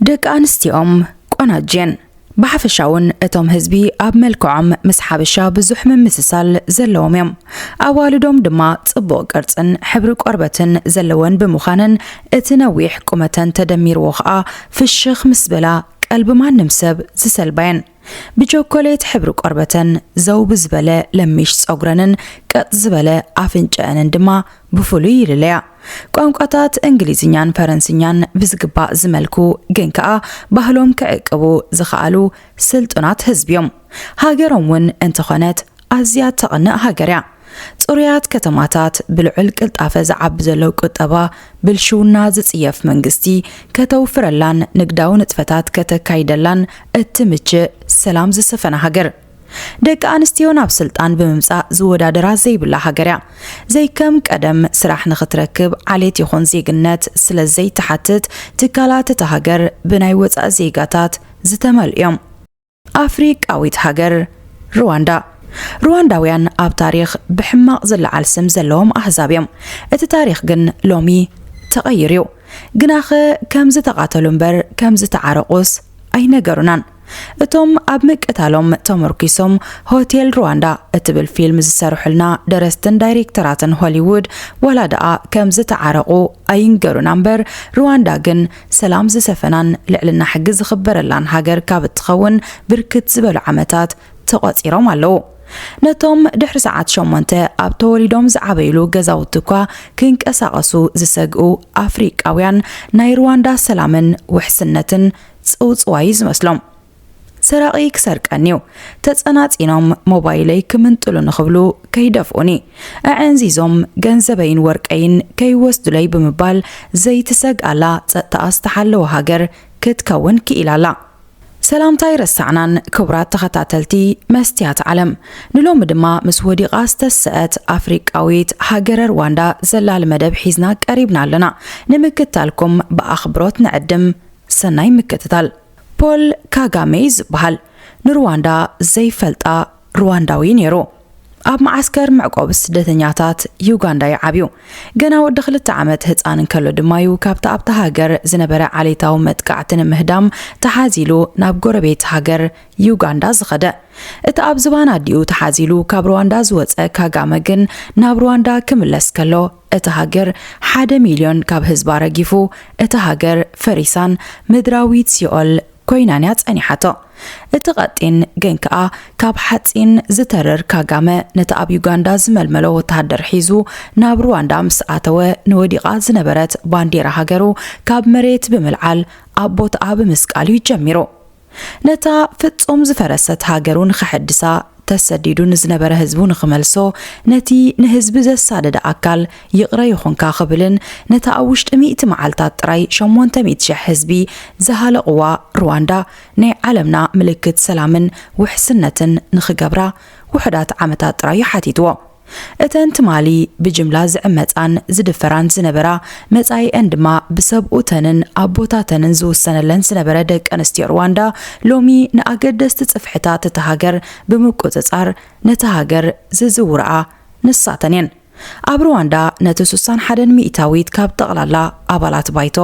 ደቂ ኣንስቲኦም ቆናጀን بحفشاون اتم هزبي اب ملكعم مسحابشا بزح ممسسال زلوم يم اوالدوم دما صبو قرصن حبر قربتن زلون بمخانن اتنويح قمتن تدمير وخا فشخ مسبلا قلب ما نمسب زسلبين بجوكوليت حبر قربتن زوب زبله لميش صغرنن قط زبله افنچانن دما بفولي لليا ቋንቋታት እንግሊዝኛን ፈረንስኛን ብዝግባ ዝመልኩ ግን ከኣ ባህሎም ከዕቅቡ ዝኽኣሉ ስልጡናት ህዝብዮም ሃገሮም ውን እንተኾነት ኣዝያ ተቕንእ ሃገርያ ጽሩያት ከተማታት ብልዑል ቅልጣፈ ዝዓቢ ዘለው ቁጠባ ብልሽውና ዝጽየፍ መንግስቲ ከተውፍረላን ንግዳዊ ንጥፈታት ከተካይደላን እትምችእ ሰላም ዝሰፈነ ሃገር ደቂ ኣንስትዮ ናብ ስልጣን ብምምጻእ ዝወዳደራ ዘይብላ ሃገርያ ዘይከም ቀደም ስራሕ ንኽትረክብ ዓሌት ይኹን ዜግነት ስለዘይ ተሓትት ትካላት እታ ሃገር ብናይ ወፃእ ዜጋታት ዝተመልኦም ኣፍሪቃዊት ሃገር ሩዋንዳ ሩዋንዳውያን ኣብ ታሪኽ ብሕማቕ ዝለዓል ስም ዘለዎም ኣህዛብ እዮም እቲ ታሪኽ ግን ሎሚ ተቐይሩ ግናኸ ከም ዝተቓተሉ እምበር ከም ዝተዓረቑስ ኣይነገሩናን እቶም ኣብ መቀታሎም ተመርኪሶም ሆቴል ሩዋንዳ እትብል ፊልም ዝሰርሑልና ደረስትን ዳይሬክተራትን ሆሊውድ ወላ ደኣ ከም ዝተዓረቑ ኣይንገሩና እምበር ሩዋንዳ ግን ሰላም ዝሰፈናን ልዕልና ሕጊ ዝኽበረላን ሃገር ካብ እትኸውን ብርክት ዝበሉ ዓመታት ተቆፂሮም ኣለዉ ነቶም ድሕሪ ሰዓት 8 ኣብ ተወሊዶም ዝዓበይሉ ገዛውቲ እኳ ክንቀሳቐሱ ዝሰግኡ ኣፍሪቃውያን ናይ ሩዋንዳ ሰላምን ውሕስነትን ጽውጽዋይ ዝመስሎም ሰራቂ ክሰርቀኒው ተጸናጺኖም ሞባይለይ ክምንጥሉ ንኽብሉ ከይደፍኡኒ ኣዕንዚዞም ገንዘበይን ወርቀይን ከይወስዱለይ ብምባል ዘይትሰግኣላ ጸጥታ ዝተሓለወ ሃገር ክትከውን ክኢላላ ሰላምታይ ረሳዕናን ክብራት ተኸታተልቲ መስትያት ዓለም ንሎም ድማ ምስ ወዲቓ ዝተሰአት ኣፍሪቃዊት ሃገር ሩዋንዳ ዘላል መደብ ሒዝና ቀሪብና ኣለና ንምክትታልኩም በኣኽብሮት ንዕድም ሰናይ ምክትታል ፖል ካጋሜ ዝበሃል ንሩዋንዳ ዘይፈልጣ ሩዋንዳዊ ነይሩ ኣብ ማዓስከር ምዕቆብ ስደተኛታት ዩጋንዳ ይዓብዩ ገና ወዲ 2 ዓመት ህፃን እንከሎ ድማዩ ካብታ ኣብታ ሃገር ዝነበረ ዓሌታዊ መጥቃዕትን ምህዳም ተሓዚሉ ናብ ጎረቤት ሃገር ዩጋንዳ ዝኸደ እቲ ኣብ ዝባና ዲኡ ተሓዚሉ ካብ ሩዋንዳ ዝወፀ ካጋመ ግን ናብ ሩዋንዳ ክምለስ ከሎ እቲ ሃገር 1 ሚልዮን ካብ ህዝባ ረጊፉ እቲ ሃገር ፈሪሳን ምድራዊት ሲኦል ኮይናንያ ጸኒሓቶ እቲ ቀጢን ግን ከኣ ካብ ሓፂን ዝተረር ካጋመ ነቲ ኣብ ዩጋንዳ ዝመልመሎ ወታደር ሒዙ ናብ ሩዋንዳ ምስ ኣተወ ንወዲቓ ዝነበረት ባንዴራ ሃገሩ ካብ መሬት ብምልዓል ኣብ ቦታኣ ብምስቃል ይጀሚሩ ነታ ፍጹም ዝፈረሰት ሃገሩ ንኽሕድሳ ተሰዲዱ ንዝነበረ ህዝቡ ንኽመልሶ ነቲ ንህዝቢ ዘሳደደ ኣካል ይቕረ ይኹንካ ክብልን ነታ ኣብ ውሽጢ 100 መዓልታት ጥራይ 800,000 ህዝቢ ዝሃለቕዋ ሩዋንዳ ናይ ዓለምና ምልክት ሰላምን ውሕስነትን ንኽገብራ ውሕዳት ዓመታት ጥራይ ሓቲትዎ እተን ትማሊ ብጅምላ ዝዕመፃን ዝድፈራን ዝነበራ መጻይአን ድማ ብሰብኡተንን ኣቦታተንን ዝውሰነለን ዝነበረ ደቂ ኣንስትዮ ሩዋንዳ ሎሚ ንኣገደስቲ ጽፍሕታት እቲ ሃገር ብምቁፅጻር ነቲ ሃገር ዝዝውርኣ ንሳተን እየን ኣብ ሩዋንዳ ነቲ 61 ሚእታዊት ካብ ጠቕላላ ኣባላት ባይቶ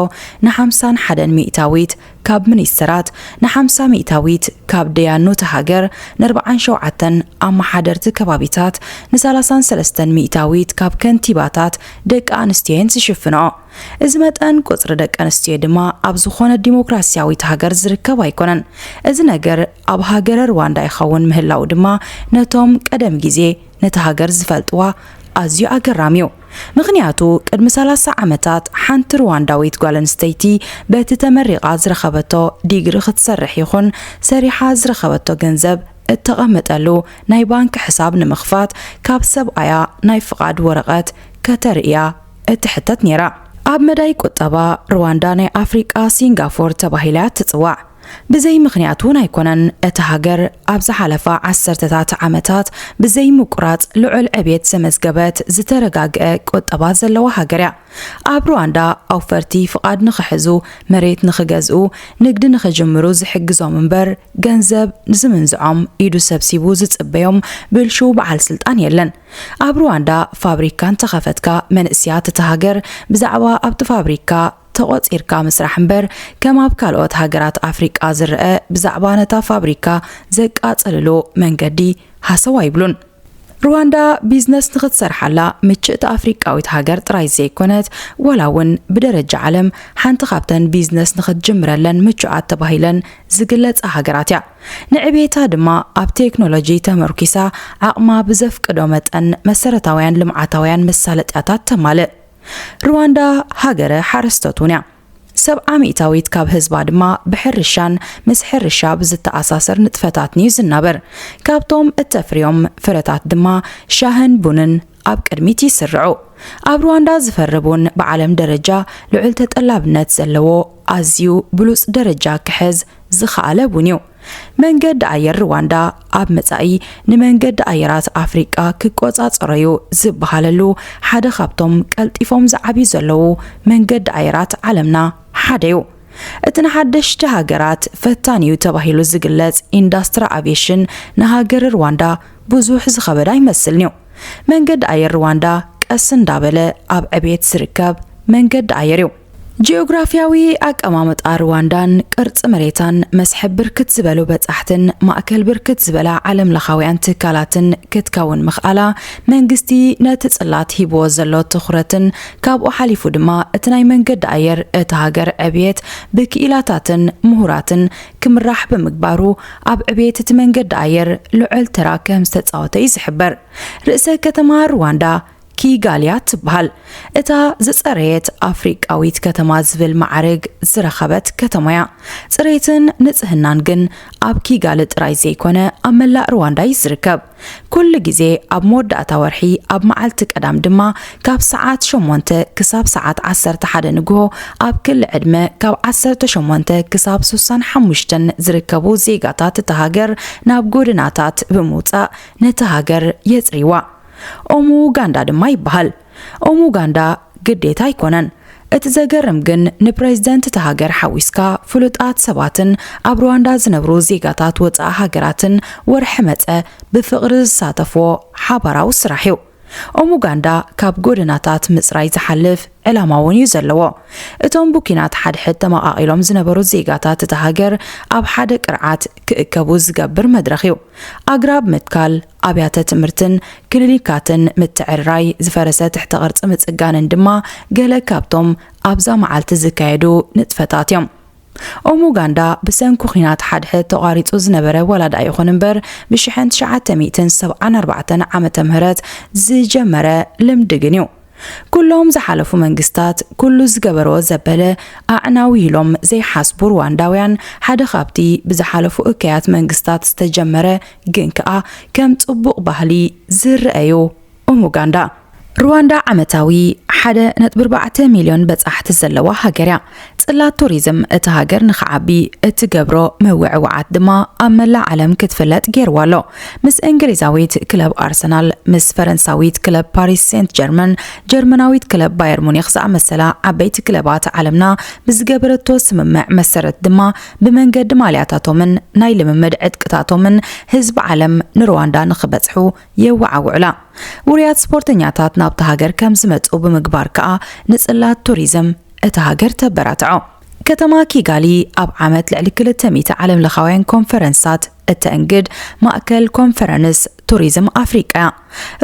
ን51 ሚእታዊት ካብ ሚኒስትራት ን50 ሚእታዊት ካብ ደያኖት ሃገር ን47 ኣማሓደርቲ ከባቢታት ን33 ሚእታዊት ካብ ከንቲባታት ደቂ ኣንስትዮን ዝሽፍኖ እዚ መጠን ቁጽሪ ደቂ ኣንስትዮ ድማ ኣብ ዝኾነ ዲሞክራሲያዊት ሃገር ዝርከብ ኣይኮነን እዚ ነገር ኣብ ሃገር ሩዋንዳ ይኸውን ምህላው ድማ ነቶም ቀደም ግዜ ነቲ ሃገር ዝፈልጥዋ ኣዝዩ ኣገራሚው ምኽንያቱ ቅድሚ 30 ዓመታት ሓንቲ ሩዋንዳዊት ጓል ኣንስተይቲ በቲ ተመሪቓ ዝረኸበቶ ዲግሪ ክትሰርሕ ይኹን ሰሪሓ ዝረኸበቶ ገንዘብ እተቐመጠሉ ናይ ባንክ ሕሳብ ንምኽፋት ካብ ሰብኣያ ናይ ፍቓድ ወረቐት ከተርእያ እትሕተት ነይራ ኣብ መዳይ ቁጠባ ሩዋንዳ ናይ ኣፍሪቃ ሲንጋፖር ተባሂላ ትጽዋዕ ብዘይ ምኽንያቱን ኣይኮነን እቲ ሃገር ኣብ ዝሓለፈ 10ታት ዓመታት ብዘይ ምቁራጽ ልዑል ዕብየት ዘመዝገበት ዝተረጋግአ ቁጠባ ዘለዋ ሃገርያ ኣብ ሩዋንዳ ኣውፈርቲ ፍቓድ ንኽሕዙ መሬት ንኽገዝኡ ንግዲ ንኽጅምሩ ዝሕግዞም እምበር ገንዘብ ዝምንዝዖም ኢዱ ሰብሲቡ ዝጽበዮም ብልሹ በዓል ስልጣን የለን ኣብ ሩዋንዳ ፋብሪካን ተኸፈትካ መንእስያት እቲ ሃገር ብዛዕባ ኣብቲ ፋብሪካ ተቆፂርካ ምስራሕ እምበር ከም ኣብ ካልኦት ሃገራት ኣፍሪቃ ዝርአ ብዛዕባ ነታ ፋብሪካ ዘቃጽልሉ መንገዲ ሃሰዋ ይብሉን። ሩዋንዳ ቢዝነስ ንኽትሰርሓላ ምችእቲ ኣፍሪቃዊት ሃገር ጥራይ ዘይኮነት ወላውን ብደረጃ ዓለም ሓንቲ ካብተን ቢዝነስ ንኽትጅምረለን ምቹዓት ተባሂለን ዝግለጻ ሃገራት እያ። ንዕቤታ ድማ ኣብ ቴክኖሎጂ ተመርኪሳ ዓቕማ ብዘፍቅዶ መጠን መሰረታውያን ልምዓታውያን መሳለጥያታት ተማልእ። ሩዋንዳ ሃገረ ሓረስቶት እውን እያ። 70% ካብ ህዝባ ድማ ብሕርሻን ምስ ሕርሻ ብዝተኣሳሰር ንጥፈታት ንዩ ዝናበር። ካብቶም እተፍርዮም ፍረታት ድማ ሻህን ቡንን ኣብ ቅድሚት ይስርዑ። ኣብ ሩዋንዳ ዝፈርቡን ብዓለም ደረጃ ልዑል ተጠላብነት ዘለዎ ኣዝዩ ብሉጽ ደረጃ ክሕዝ ዝኸኣለ ቡን እዩ። መንገዲ ኣየር ሩዋንዳ ኣብ መጻኢ ንመንገዲ ኣየራት ኣፍሪቃ ክቆጻጸረዩ ዝበሃለሉ ሓደ ካብቶም ቀልጢፎም ዝዓብዩ ዘለዉ መንገዲ ኣየራት ዓለምና ሓደ እዩ። እቲ ንሓደሽቲ ሃገራት ፈታን እዩ ተባሂሉ ዝግለጽ ኢንዳስትሪ አቪዬሽን ንሃገር ሩዋንዳ ብዙሕ ዝኸበዳ ይመስልኒ እዩ። መንገዲ ኣየር ሩዋንዳ ቀስ እንዳበለ ኣብ ዕቤት ዝርከብ መንገዲ ኣየር እዩ። ጂኦግራፊያዊ አቀማመጣ ሩዋንዳን ቅርጽ መሬታን መስሕብ ብርክት ዝበሉ በጻሕትን ማእከል ብርክት ዝበላ ዓለም ለኻውያን ትካላትን ክትከውን ምኽኣላ መንግስቲ ነቲ ጽላት ሂብዎ ዘሎ ትኹረትን ካብኡ ሓሊፉ ድማ እቲ ናይ መንገዲ ኣየር እቲ ሃገር ዕብየት ብክኢላታትን ምሁራትን ክምራሕ ብምግባሩ ኣብ ዕብየት እቲ መንገዲ ኣየር ልዑል ተራ ከም ዝተጻወተ እዩ ዝሕበር። ርእሰ ከተማ ሩዋንዳ ኪጋሊ ትበሃል። እታ ዝጸረየት ኣፍሪቃዊት ከተማ ዝብል ማዕረግ ዝረኸበት ከተማ እያ። ጽሬትን ንጽህናን ግን ኣብ ኪጋሊ ጥራይ ዘይኮነ ኣብ መላእ ሩዋንዳ ይዝርከብ። ኩሉ ግዜ ኣብ መወዳእታ ወርሒ ኣብ መዓልቲ ቀዳም ድማ ካብ ሰዓት 8 ክሳብ ሰዓት 11 ንግሆ ኣብ ክሊ ዕድመ ካብ 18 ክሳብ 65 ዝርከቡ ዜጋታት እታ ሃገር ናብ ጎደናታት ብምውጻእ ነቲ ሃገር የጽሪዋ። ኦሙጋንዳ ድማ ይበሃል። ኦሙጋንዳ ግዴታ ኣይኮነን። እቲ ዘገርም ግን ንፕሬዝደንት እቲ ሃገር ሓዊስካ ፍሉጣት ሰባትን ኣብ ሩዋንዳ ዝነብሩ ዜጋታት ወፃኢ ሃገራትን ወርሒ መጸ ብፍቕሪ ዝሳተፍዎ ሓባራዊ ስራሕ እዩ። ኦሙጋንዳ ካብ ጎደናታት ምጽራይ ዝሓልፍ ዕላማ እውን እዩ ዘለዎ። እቶም ቡኪናት ሓድሕድ ተመቓቒሎም ዝነበሩ ዜጋታት እቲ ሃገር ኣብ ሓደ ቅርዓት ክእከቡ ዝገብር መድረኽ እዩ። ኣግራብ ምትካል፣ ኣብያተ ትምህርትን ክሊኒካትን ምትዕርራይ፣ ዝፈረሰ ትሕቲ ቅርጽ ምጽጋንን ድማ ገለ ካብቶም ኣብዛ መዓልቲ ዝካየዱ ንጥፈታት እዮም። ኦሙጋንዳ ብሰንኩ ኺናት ሓድሕድ ተቋሪጹ ዝነበረ ወላዳ ይኹን እምበር ብ1974 ዓመተ ምህረት ዝጀመረ ልምዲ ግን እዩ። ኩሎም ዝሓለፉ መንግስታት ኩሉ ዝገበርዎ ዘበለ ኣዕናዊ ኢሎም ዘይሓስቡ ሩዋንዳውያን ሓደ ካብቲ ብዝሓለፉ እከያት መንግስታት ዝተጀመረ ግን ከኣ ከም ጽቡቕ ባህሊ ዝረአዩ ኦሙጋንዳ ሩዋንዳ ዓመታዊ 1.4 ሚልዮን በጻሕቲ ዘለዋ ሃገር እያ። ጽላት ቱሪዝም እቲ ሃገር ንኽዓቢ እትገብሮ መወዕወዓት ድማ ኣብ መላእ ዓለም ክትፍለጥ ገይርዋሎ። ምስ እንግሊዛዊት ክለብ ኣርሰናል፣ ምስ ፈረንሳዊት ክለብ ፓሪስ ሴንት ጀርመን፣ ጀርመናዊት ክለብ ባየር ሙኒኽ ዝኣመሰላ ዓበይቲ ክለባት ዓለምና ብዝገበረቶ ስምምዕ መሰረት ድማ ብመንገዲ ማልያታቶምን ናይ ልምምድ ዕጥቅታቶምን ህዝቢ ዓለም ንሩዋንዳ ንኽበጽሑ የወዓውዕላ። ውርያት ስፖርተኛታት ናብቲ ሃገር ከም ዝመጹ ብምግባር ከኣ ንጽላት ቱሪዝም እቲ ሃገር ተበራትዖ። ከተማ ኪጋሊ ኣብ ዓመት ልዕሊ 200 ዓለም ለኻውያን ኮንፈረንሳት እተእንግድ ማእከል ኮንፈረንስ ቱሪዝም ኣፍሪቃ።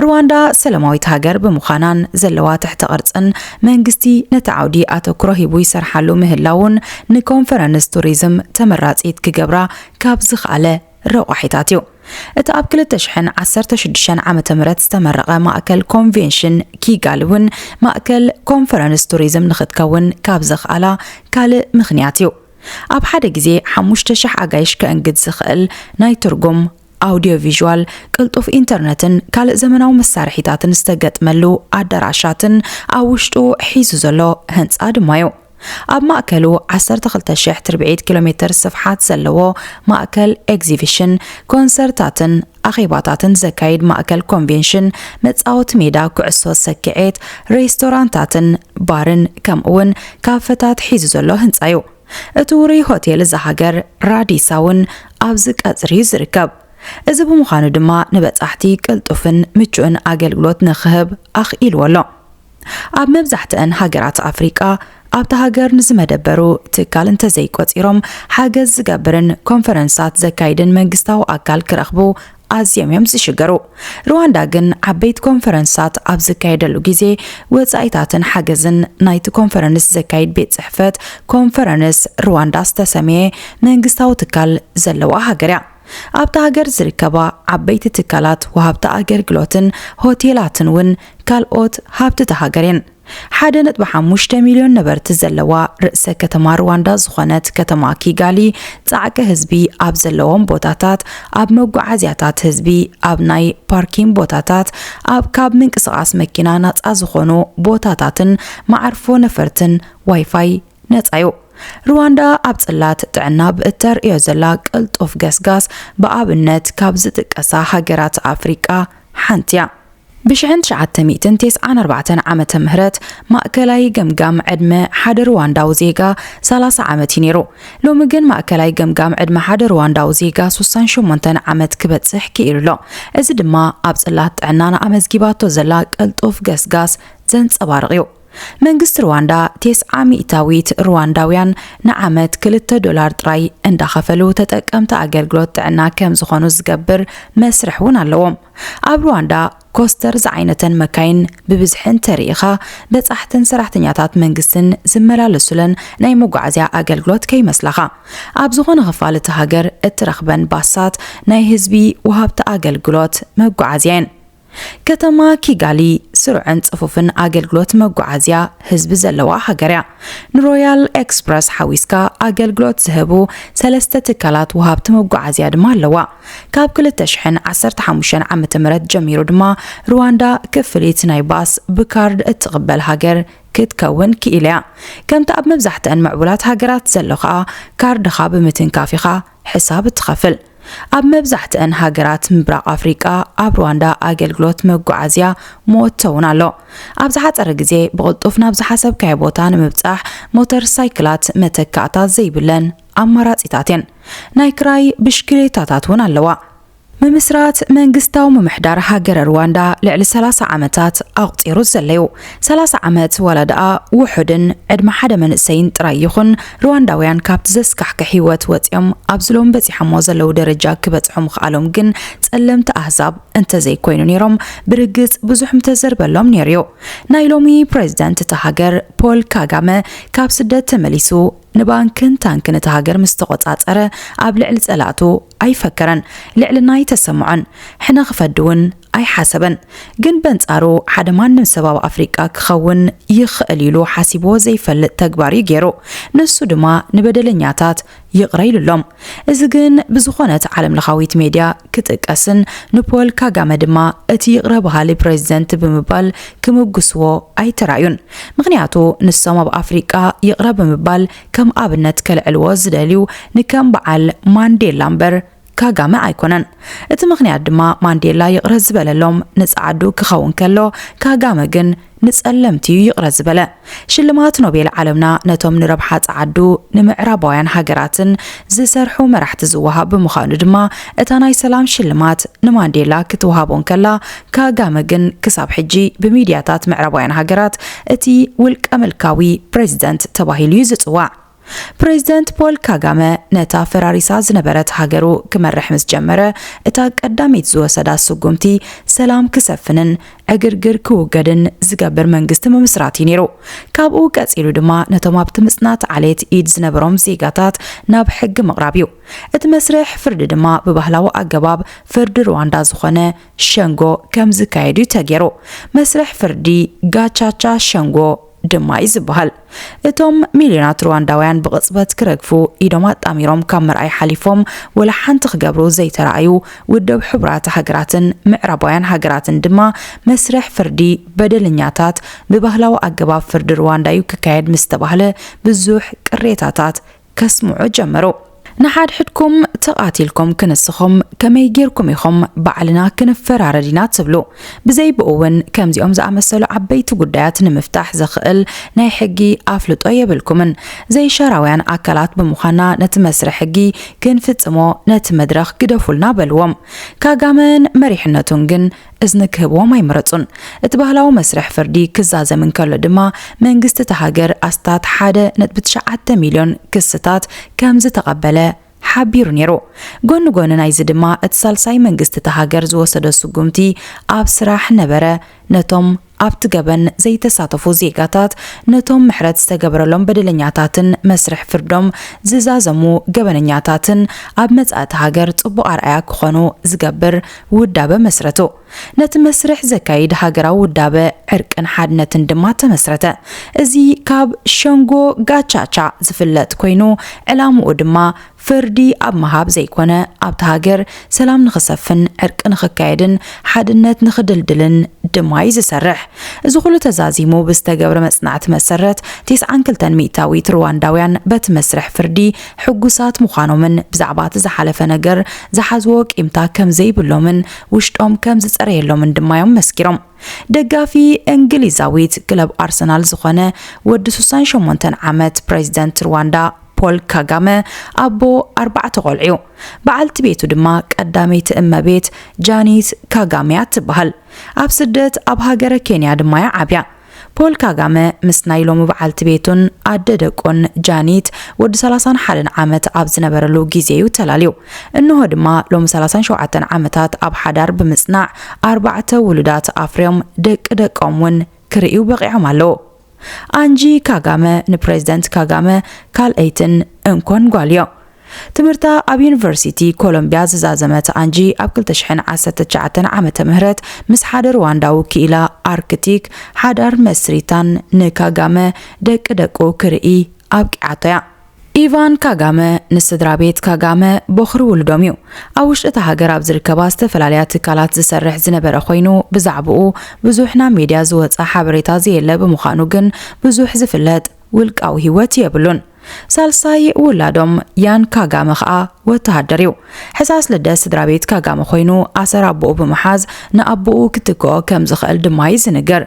ሩዋንዳ ሰላማዊት ሃገር ብምዃናን ዘለዋ ትሕቲ ቅርጽን መንግስቲ ነቲ ዓውዲ ኣተኩሮ ሂቡ ይሰርሓሉ ምህላውን ንኮንፈረንስ ቱሪዝም ተመራጺት ክገብራ ካብ ዝኽኣለ ረቑሒታት እዩ። እቲ ኣብ 2016 ዓመተ ምህረት ዝተመረቐ ማእከል ኮንቬንሽን ኪጋሊ እውን ማእከል ኮንፈረንስ ቱሪዝም ንኽትከውን ካብ ዝኽኣላ ካልእ ምኽንያት እዩ። ኣብ ሓደ ግዜ 5,000 ኣጋይሽ ከእንግድ ዝኽእል ናይ ትርጉም ኣውዲዮ ቪዥዋል ቅልጡፍ ኢንተርነትን ካልእ ዘመናዊ መሳርሒታትን ዝተገጥመሉ ኣዳራሻትን ኣብ ውሽጡ ሒዙ ዘሎ ህንጻ ድማ እዩ። ኣብ ማእከሉ 12,000 ትርብዒት ኪሎሜትር ስፍሓት ዘለዎ ማእከል ኤግዚቢሽን፣ ኮንሰርታትን ኣኼባታትን ዘካይድ ማእከል ኮንቬንሽን፣ መጻወት ሜዳ ኩዕሶ ሰኪዔት፣ ሬስቶራንታትን ባርን ከምኡውን ካፈታት ሒዙ ዘሎ ህንጻ እዩ። እቲ ውሩይ ሆቴል ዝሃገር ራዲሳውን ኣብዚ ቀጽሪ ዝርከብ። እዚ ብምዃኑ ድማ ንበጻሕቲ ቅልጡፍን ምቹእን ኣገልግሎት ንኽህብ ኣኽኢልዎ ኣሎ። ኣብ መብዛሕትአን ሃገራት ኣፍሪቃ ኣብታ ሃገር ንዝመደበሩ ትካል እንተዘይቆፂሮም ሓገዝ ዝገብርን ኮንፈረንሳት ዘካይድን መንግስታዊ ኣካል ክረኽቡ ኣዝዮም እዮም ዝሽገሩ። ሩዋንዳ ግን ዓበይት ኮንፈረንሳት ኣብ ዝካየደሉ ግዜ ወፃኢታትን ሓገዝን ናይቲ ኮንፈረንስ ዘካይድ ቤት ጽሕፈት ኮንፈረንስ ሩዋንዳ ዝተሰመየ መንግስታዊ ትካል ዘለዋ ሃገር እያ። ኣብታ ሃገር ዝርከባ ዓበይቲ ትካላት ወሃብቲ ኣገልግሎትን ሆቴላትን እውን ካልኦት ሃብቲ ሃገር እየን። 1.5 ሚልዮን ነበርቲ ዘለዋ ርእሰ ከተማ ሩዋንዳ ዝኾነት ከተማ ኪጋሊ ጻዕቂ ህዝቢ ኣብ ዘለዎም ቦታታት ኣብ መጓዓዝያታት ህዝቢ ኣብ ናይ ፓርኪንግ ቦታታት ኣብ ካብ ምንቅስቓስ መኪና ነፃ ዝኾኑ ቦታታትን ማዕርፎ ነፈርትን ዋይፋይ ነፃ እዩ። ሩዋንዳ ኣብ ጽላት ጥዕና ብእተርእዮ ዘላ ቅልጡፍ ገስጋስ ብኣብነት ካብ ዝጥቀሳ ሃገራት ኣፍሪቃ ሓንቲ እያ። ብ1994 ዓመተ ምህረት ማእከላይ ገምጋም ዕድመ ሓደ ሩዋንዳዊ ዜጋ 30 ዓመት ነይሩ። ሎሚ ግን ማእከላይ ገምጋም ዕድመ ሓደ ሩዋንዳዊ ዜጋ 68 ዓመት ክበጽሕ ክኢሉሎ። እዚ ድማ ኣብ ጽላት ጥዕና ንኣመዝጊባቶ ዘላ ቅልጡፍ ገስጋስ ዘንጸባርቕ እዩ። መንግስት ሩዋንዳ 900 ሩዋንዳውያን ንዓመት $2 ጥራይ እንዳኸፈሉ ተጠቀምቲ ኣገልግሎት ጥዕና ከም ዝኾኑ ዝገብር መስርሕ እውን ኣለዎም። ኣብ ሩዋንዳ ኮስተር ዝዓይነተን መካይን ብብዝሕን ተሪኢኻ በጻሕትን ሰራሕተኛታት መንግስትን ዝመላለሱለን ናይ መጓዓዝያ ኣገልግሎት ከይመስላኻ። ኣብ ዝኾነ ክፋል እቲ ሃገር እትረኽበን ባሳት ናይ ህዝቢ ወሃብቲ ኣገልግሎት መጓዓዝያን ከተማ ኪጋሊ ስሩዕን ጽፉፍን ኣገልግሎት መጓዓዝያ ህዝቢ ዘለዋ ሃገር እያ። ንሮያል ኤክስፕረስ ሓዊስካ ኣገልግሎት ዝህቡ 3 ትካላት ወሃብቲ መጓዓዝያ ድማ ኣለዋ። ካብ 2015 ዓመተ ምህረት ጀሚሩ ድማ ሩዋንዳ ክፍሊት ናይ ባስ ብካርድ እትቕበል ሃገር ክትከውን ክኢላ እያ። ከምቲ ኣብ መብዛሕትአን ምዕቡላት ሃገራት ዘሎ ከዓ ካርድኻ ብምትንካፍ ኢኻ ሕሳብ እትኸፍል። ኣብ መብዛሕትአን ሃገራት ምብራቕ ኣፍሪቃ ኣብ ሩዋንዳ ኣገልግሎት መጓዓዝያ ሞተውን ኣሎ። ኣብ ዝሓፀረ ግዜ ብቕልጡፍ ናብ ዝሓሰብካዮ ቦታ ንምብጻሕ ሞተር ሳይክላት መተካእታት ዘይብለን ኣማራጺታት እየን። ናይ ክራይ ብሽክሌታታት እውን ኣለዋ። ምምስራት መንግስታዊ ምምሕዳር ሃገር ሩዋንዳ ልዕሊ 30 ዓመታት ኣቁፂሩ ዘለዩ 30 ዓመት ወለደኣ ውሑድን ዕድመ ሓደ መንእሰይን ጥራይ ይኹን ሩዋንዳውያን ካብቲ ዘስካሕክሕ ህይወት ወፂኦም ኣብ ዝሎም በፂሖሞ ዘለው ደረጃ ክበፅሑ ምኽኣሎም ግን ጸለምቲ ኣህዛብ እንተዘይኮይኑ ነይሮም ብርግጽ ብዙሕ ምተዘርበሎም ነይሩ። ናይ ሎሚ ፕሬዚደንት እቲ ሃገር ፖል ካጋመ ካብ ስደት ተመሊሱ ንባንክን ታንክን እቲ ሃገር ምስተቆጻጸረ ኣብ ልዕሊ ጸላእቱ ኣይፈከረን ልዕሊ ናይ ተሰምዖን ሕነ ክፈድውን ኣይሓሰበን። ግን በንጻሩ ሓደ ማንም ሰብ ኣብ ኣፍሪቃ ክኸውን ይኽእል ኢሉ ሓሲቦ ዘይፈልጥ ተግባር እዩ ገይሩ። ንሱ ድማ ንበደለኛታት ይቕረ ኢሉሎም። እዚ ግን ብዝኾነት ዓለም ለኻዊት ሜድያ ክጥቀስን ንፖል ካጋመ ድማ እቲ ይቕረ ባህሊ ፕሬዚደንት ብምባል ክምጉስዎ ኣይተራዩን። ምክንያቱ ንሶም ኣብ ኣፍሪቃ ይቕረ ብምባል ከም ኣብነት ከልዕልዎ ዝደልዩ ንከም በዓል ማንዴላ እምበር ካጋመ ኣይኮነን። እቲ ምክንያት ድማ ማንዴላ ይቕረ ዝበለሎም ንጻዓዱ ክኸውን ከሎ ካጋመ ግን ንጸለምቲ ይቕረ ዝበለ። ሽልማት ኖቤል ዓለምና ነቶም ንረብሓ ጻዓዱ ንምዕራባውያን ሃገራትን ዝሰርሑ መራሕቲ ዝወሃብ ብምዃኑ ድማ እታ ናይ ሰላም ሽልማት ንማንዴላ ክትወሃቦን ከላ ካጋመ ግን ክሳብ ሕጂ ብሚድያታት ምዕራባውያን ሃገራት እቲ ውልቀ መልካዊ ፕሬዚደንት ተባሂሉ ዝጽዋዕ። ፕሬዚደንት ፖል ካጋመ ነታ ፈራሪሳ ዝነበረት ሃገሩ ክመርሕ ምስ ጀመረ እታ ቀዳሚት ዝወሰዳ ስጉምቲ ሰላም ክሰፍንን ዕግርግር ክውገድን ዝገብር መንግስቲ ምምስራት ነይሩ። ካብኡ ቀፂሉ ድማ ነቶም ኣብቲ ምጽናት ዓሌት ኢድ ዝነበሮም ዜጋታት ናብ ሕጊ ምቕራብ እዩ። እቲ መስርሕ ፍርዲ ድማ ብባህላዊ ኣገባብ ፍርዲ ሩዋንዳ ዝኾነ ሸንጎ ከም ዝካየድ ተገይሩ። መስርሕ ፍርዲ ጋቻቻ ሸንጎ ድማ ይዝበሃል። እቶም ሚልዮናት ሩዋንዳውያን ብቕጽበት ክረግፉ ኢዶም ኣጣሚሮም ካብ ምርኣይ ሓሊፎም ወላ ሓንቲ ክገብሩ ዘይተረኣዩ ውድብ ሕቡራት ሃገራትን ምዕራባውያን ሃገራትን ድማ መስርሕ ፍርዲ በደለኛታት ብባህላዊ ኣገባብ ፍርዲ ሩዋንዳ እዩ ክካየድ ምስ ተባህለ ብዙሕ ቅሬታታት ከስምዑ ጀመሩ። ንሓድሕድኩም ተቓቲልኩም ክንስኹም ከመይ ጌርኩም ኢኹም ባዕልና ክንፈራረዲና ትብሉ። ብዘይ ብእውን ከምዚኦም ዝኣመሰሉ ዓበይቲ ጉዳያት ንምፍታሕ ዘኽእል ናይ ሕጊ ኣፍልጦ የብልኩምን። ዘይሸራውያን ኣካላት ብምዃና ነቲ መስርሕ ሕጊ ክንፍጽሞ ነቲ መድረኽ ግደፉልና በልዎም። ካጋመን መሪሕነቱን ግን እዝንክህቦም ኣይመረጹን እትባህላው መስርሕ ፍርዲ ክዛዘምን ከሎ ድማ መንግስቲ ተሃገር ኣስታት 1.9 ሚልዮን ክስታት ከም ዝተቐበለ ሓቢሩ ነይሩ ጎን ናይዚ ድማ እትሳልሳይ መንግስቲ ተሃገር ዝወሰደ ስጉምቲ ኣብ ስራሕ ነበረ ነቶም ኣብቲ ገበን ዘይተሳተፉ ዜጋታት ነቶም ምሕረት ዝተገበረሎም በደለኛታትን መስርሕ ፍርዶም ዝዛዘሙ ገበነኛታትን ኣብ መጻእቲ ሃገር ጽቡቕ ኣርኣያ ክኾኑ ዝገብር ውዳበ መስረቱ ነቲ መስርሕ ዘካይድ ሃገራዊ ውዳበ ዕርቅን ሓድነትን ድማ ተመስረተ እዚ ካብ ሸንጎ ጋቻቻ ዝፍለጥ ኮይኑ ዕላምኡ ድማ ፍርዲ ኣብ መሃብ ዘይኮነ ኣብቲ ሃገር ሰላም ንኽሰፍን ዕርቅ ንኽካየድን ሓድነት ንኽድልድልን ድማ ይዝሰርሕ እዚ ኩሉ ተዛዚሙ ብዝተገብረ መጽናዕቲ መሰረት 92 ሚእታዊት ሩዋንዳውያን በቲ መስርሕ ፍርዲ ሕጉሳት ምዃኖምን ብዛዕባ እቲ ዝሓለፈ ነገር ዝሓዝዎ ቂምታ ከም ዘይብሎምን ውሽጦም ከም ዝጸረየሎምን ድማዮም መስኪሮም ደጋፊ እንግሊዛዊት ክለብ ኣርሰናል ዝኾነ ወዲ 68 ዓመት ፕሬዚደንት ሩዋንዳ ፖል ካጋሜ ኣቦ 4 ቆልዑ በዓልቲ ቤቱ ድማ ቀዳመይቲ እመቤት ጃኒት ካጋሜ ትበሃል ኣብ ስደት ኣብ ሃገረ ኬንያ ድማ ዓብያ ፖል ካጋሜ ምስ ናይ ሎሚ በዓልቲ ቤቱን ኣደደቆን ጃኒት ወዲ 31 ዓመት ኣብ ዝነበረሉ ግዜዩ ተላልዩ እንሆ ድማ ሎሚ 37 ዓመታት ኣብ ሓዳር ብምጽናዕ 4 ውሉዳት ኣፍርዮም ደቆምን ክርእዩ በቂዖም ኣለዉ አንጂ ካጋሜ ንፕሬዚደንት ካጋሜ ካልአይትን እንኮን ጓልዮ ትምህርታ ኣብ ዩኒቨርሲቲ ኮሎምቢያ ዝዛዘመት አንጂ ኣብ 2019 ዓመተ ምህረት ምስ ሓደ ሩዋንዳዊ ክኢላ አርክቲክ ሓዳር መስሪታን ንካጋሜ ደቆ ክርኢ ኣብቂዓቶያ ኢቫን ካጋሜ ንስድራ ቤት ካጋሜ በኽሪ ውልዶም እዩ ኣብ ውሽጢ ሃገር ኣብ ዝርከባ ዝተፈላለያ ትካላት ዝሰርሕ ዝነበረ ኮይኑ ብዛዕባኡ ብዙሕና ሚድያ ዝወፃ ሓበሬታ ዘየለ ብምዃኑ ግን ብዙሕ ዝፍለጥ ውልቃዊ ህይወት የብሉን ሳልሳይ ውላዶም ያን ካጋሜ ኸኣ ወተሃደር እዩ ሕሳስ ልደት ስድራ ቤት ካጋሜ ኮይኑ ኣሰር ኣቦኡ ብምሓዝ ንኣቦኡ ክትከኦ ከም ዝኽእል ድማ ይዝንገር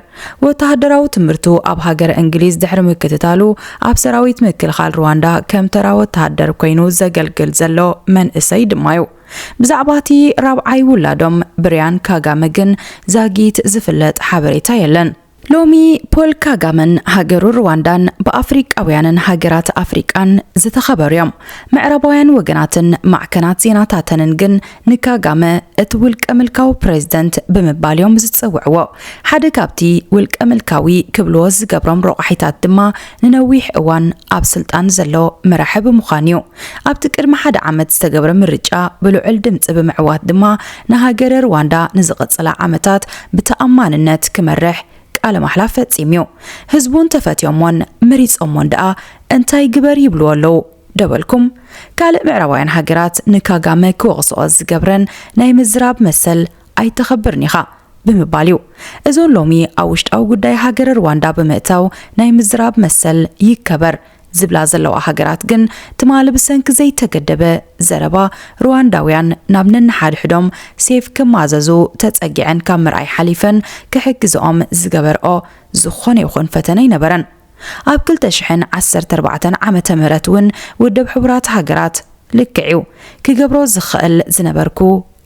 ወተሃደራዊ ትምህርቱ ኣብ ሃገር እንግሊዝ ድሕሪ ምክትታሉ ኣብ ሰራዊት ምክልኻል ሩዋንዳ ከም ተራ ወተሃደር ኮይኑ ዘገልግል ዘሎ መንእሰይ ድማ እዩ ብዛዕባቲ ራብዓይ ውላዶም ብርያን ካጋሜ ግን ዛጊት ዝፍለጥ ሓበሬታ የለን ሎሚ ፖል ካጋሜን ሃገሩ ሩዋንዳን በአፍሪቃውያንን ሃገራት አፍሪቃን ዝተኸበሩዮም ምዕራባውያን ወገናትን ማዕከናት ዜናታተንን ግን ንካጋሜ እቲ ውልቀ ምልካዊ ፕሬዚደንት ብምባልዮም ዝጽውዕዎ ሓደ ካብቲ ውልቀ ምልካዊ ክብልዎ ዝገብሮም ረቑሒታት ድማ ንነዊሕ እዋን ኣብ ስልጣን ዘሎ መራሒ ብምዃን እዩ ኣብቲ ቅድሚ ሓደ ዓመት ዝተገብረ ምርጫ ብልዑል ድምፂ ብምዕዋት ድማ ንሃገረ ሩዋንዳ ንዝቕጽላ ዓመታት ብተኣማንነት ክመርሕ ቃለ ማሕላ ፈጺሙ ህዝቡን ተፈትዮሞን መሪጾሞን ደኣ እንታይ ግበር ይብልዎ ኣለዉ ደበልኩም ካልእ ምዕራባውያን ሃገራት ንካጋሜ ክወቕስኦ ዝገብረን ናይ ምዝራብ መሰል ኣይተኸብርን ኢኻ ብምባል እዩ እዞን ሎሚ ኣብ ውሽጣዊ ጉዳይ ሃገረ ሩዋንዳ ብምእታው ናይ ምዝራብ መሰል ይከበር ዝብላ ዘለዋ ሃገራት ግን ትማሊ ብሰንኪ ዘይተገደበ ዘረባ ሩዋንዳውያን ናብ ነንሓድሕዶም ሴፍ ክማዘዙ ተጸጊዐን ካብ ምርኣይ ሓሊፈን ክሕግዝኦም ዝገበርኦ ዝኾነ ይኹን ፈተነ ይነበረን ኣብ 2014 ዓመተ ምህረት እውን ውድብ ሕቡራት ሃገራት ልክዕዩ ክገብሮ ዝኽእል ዝነበርኩ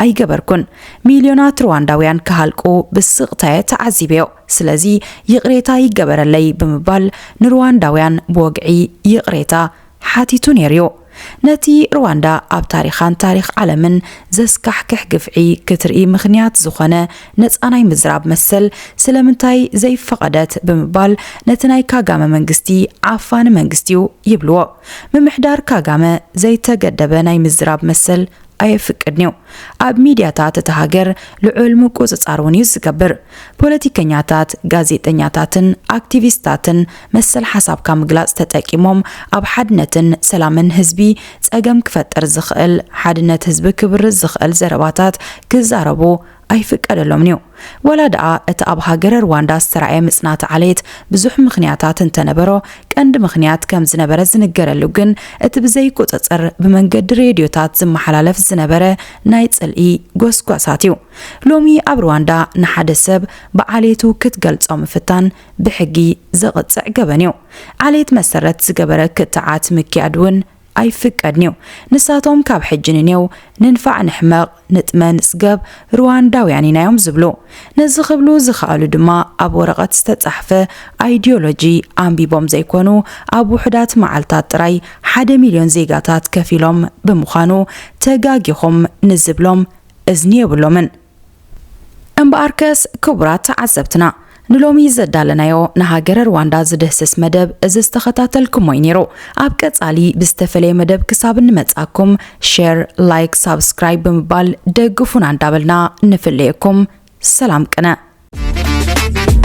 ኣይገበርኩን ሚልዮናት ሩዋንዳውያን ክሃልቁ ብስቕታየ ተዓዚበዮ ስለዚ ይቕሬታ ይገበረለይ ብምባል ንሩዋንዳውያን ብወግዒ ይቕሬታ ሓቲቱ ነይሩ ነቲ ሩዋንዳ ኣብ ታሪኻን ታሪኽ ዓለምን ዘስካሕክሕ ግፍዒ ክትርኢ ምኽንያት ዝኾነ ነፃናይ ምዝራብ መሰል ስለምንታይ ዘይፈቐደት ብምባል ነቲ ናይ ካጋሜ መንግስቲ ዓፋኒ መንግስቲዩ ይብልዎ ምምሕዳር ካጋሜ ዘይተገደበ ናይ ምዝራብ መሰል ኣይፍቅድኒው ኣብ ሚድያታት ተሃገር ልዑል ምቁጽጻር እውን ዝገብር ፖለቲከኛታት ጋዜጠኛታትን አክቲቪስታትን መሰል ሓሳብካ ምግላጽ ተጠቂሞም ኣብ ሓድነትን ሰላምን ህዝቢ ጸገም ክፈጠር ዝኽእል ሓድነት ህዝቢ ክብር ዝኽእል ዘረባታት ክዛረቡ ኣይፍቀደሎምን እዩ ወላ ደኣ እቲ ኣብ ሃገረ ሩዋንዳ ዝተራእየ ምጽናት ዓሌት ብዙሕ ምኽንያታት እንተነበሮ ቀንዲ ምኽንያት ከም ዝነበረ ዝንገረሉ ግን እቲ ብዘይ ቁጽጽር ብመንገዲ ሬድዮታት ዝመሓላለፍ ዝነበረ ናይ ጽልኢ ጎስጓሳት እዩ ሎሚ ኣብ ሩዋንዳ ንሓደ ሰብ ብዓሌቱ ክትገልጾ ምፍታን ብሕጊ ዘቕጽዕ ገበን እዩ ዓሌት መሰረት ዝገበረ ክትዓት ምክያድ እውን ኣይፍቀድኒው ንሳቶም ካብ ሕጅንኔው ንንፋዕ ንሕመቕ ንጥመን ስገብ ሩዋንዳውያን ኢናዮም ዝብሉ ነዚ ክብሉ ዝኽኣሉ ድማ ኣብ ወረቐት ዝተጻሕፈ ኣይዲዮሎጂ ኣንቢቦም ዘይኮኑ ኣብ ውሕዳት መዓልታት ጥራይ 1 ሚልዮን ዜጋታት ከፊሎም ብምዃኑ ተጋጊኹም ንዝብሎም እዝኒ የብሎምን እምበኣርከስ ክቡራት ተዓዘብትና ንሎሚ ዘዳለናዮ ንሃገረ ሩዋንዳ ዝድህስስ መደብ እዚ ዝተኸታተልኩሞ ነይሩ ኣብ ቀጻሊ ብዝተፈለየ መደብ ክሳብ እንመጻኩም ሼር ላይክ ሳብስክራይብ ብምባል ደግፉና እንዳበልና ንፍለየኩም ሰላም ቅነ